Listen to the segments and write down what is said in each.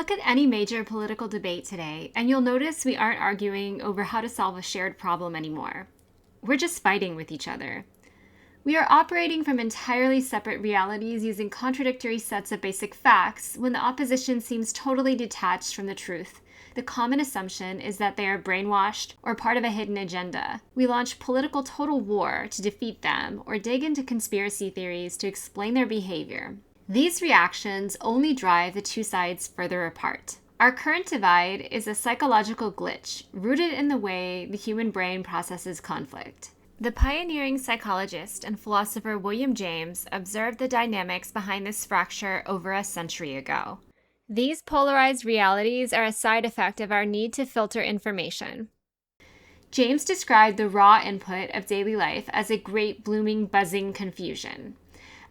Look at any major political debate today, and you'll notice we aren't arguing over how to solve a shared problem anymore. We're just fighting with each other. We are operating from entirely separate realities using contradictory sets of basic facts when the opposition seems totally detached from the truth. The common assumption is that they are brainwashed or part of a hidden agenda. We launch political total war to defeat them or dig into conspiracy theories to explain their behavior. These reactions only drive the two sides further apart. Our current divide is a psychological glitch rooted in the way the human brain processes conflict. The pioneering psychologist and philosopher William James observed the dynamics behind this fracture over a century ago. These polarized realities are a side effect of our need to filter information. James described the raw input of daily life as a great blooming, buzzing confusion.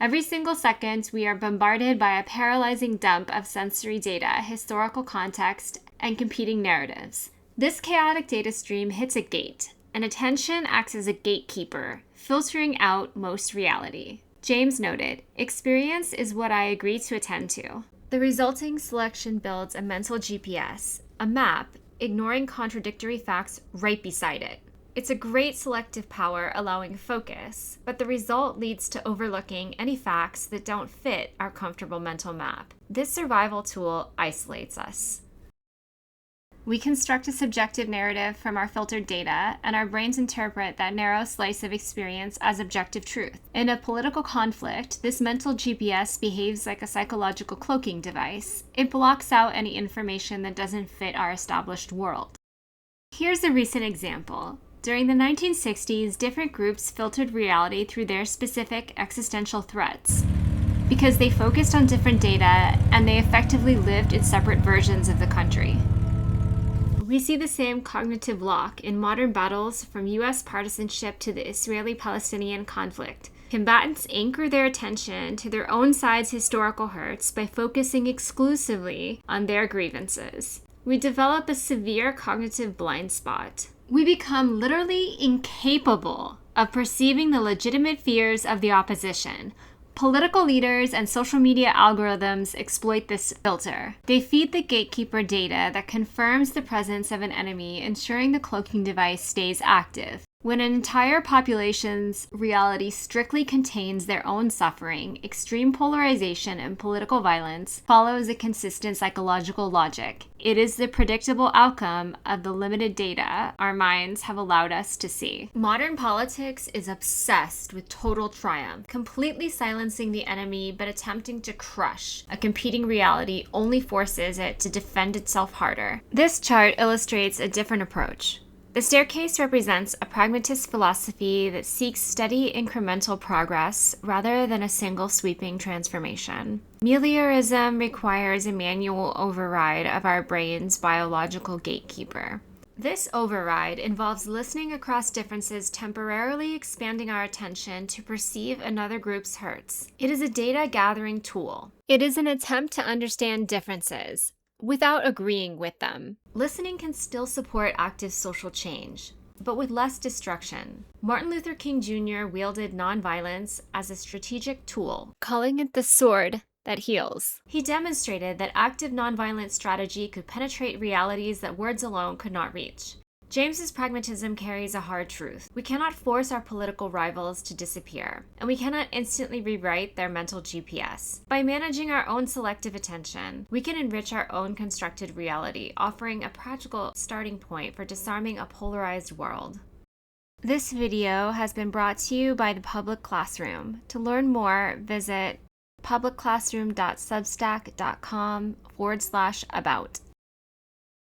Every single second, we are bombarded by a paralyzing dump of sensory data, historical context, and competing narratives. This chaotic data stream hits a gate, and attention acts as a gatekeeper, filtering out most reality. James noted, "Experience is what I agree to attend to." The resulting selection builds a mental GPS, a map, ignoring contradictory facts right beside it. It's a great selective power allowing focus, but the result leads to overlooking any facts that don't fit our comfortable mental map. This survival tool isolates us. We construct a subjective narrative from our filtered data, and our brains interpret that narrow slice of experience as objective truth. In a political conflict, this mental GPS behaves like a psychological cloaking device. It blocks out any information that doesn't fit our established world. Here's a recent example. During the 1960s, different groups filtered reality through their specific existential threats. Because they focused on different data, and they effectively lived in separate versions of the country. We see the same cognitive lock in modern battles from U.S. partisanship to the Israeli-Palestinian conflict. Combatants anchor their attention to their own side's historical hurts by focusing exclusively on their grievances. We develop a severe cognitive blind spot. We become literally incapable of perceiving the legitimate fears of the opposition. Political leaders and social media algorithms exploit this filter. They feed the gatekeeper data that confirms the presence of an enemy, ensuring the cloaking device stays active. When an entire population's reality strictly contains their own suffering, extreme polarization and political violence follows a consistent psychological logic. It is the predictable outcome of the limited data our minds have allowed us to see. Modern politics is obsessed with total triumph, completely silencing the enemy but attempting to crush a competing reality only forces it to defend itself harder. This chart illustrates a different approach. The staircase represents a pragmatist philosophy that seeks steady incremental progress rather than a single sweeping transformation. Meliorism requires a manual override of our brain's biological gatekeeper. This override involves listening across differences, temporarily expanding our attention to perceive another group's hurts. It is a data gathering tool. It is an attempt to understand differences without agreeing with them. Listening can still support active social change, but with less destruction. Martin Luther King Jr. wielded nonviolence as a strategic tool, calling it the sword that heals. He demonstrated that active nonviolent strategy could penetrate realities that words alone could not reach. James's pragmatism carries a hard truth. We cannot force our political rivals to disappear, and we cannot instantly rewrite their mental GPS. By managing our own selective attention, we can enrich our own constructed reality, offering a practical starting point for disarming a polarized world. This video has been brought to you by the Public Classroom. To learn more, visit publicclassroom.substack.com/about.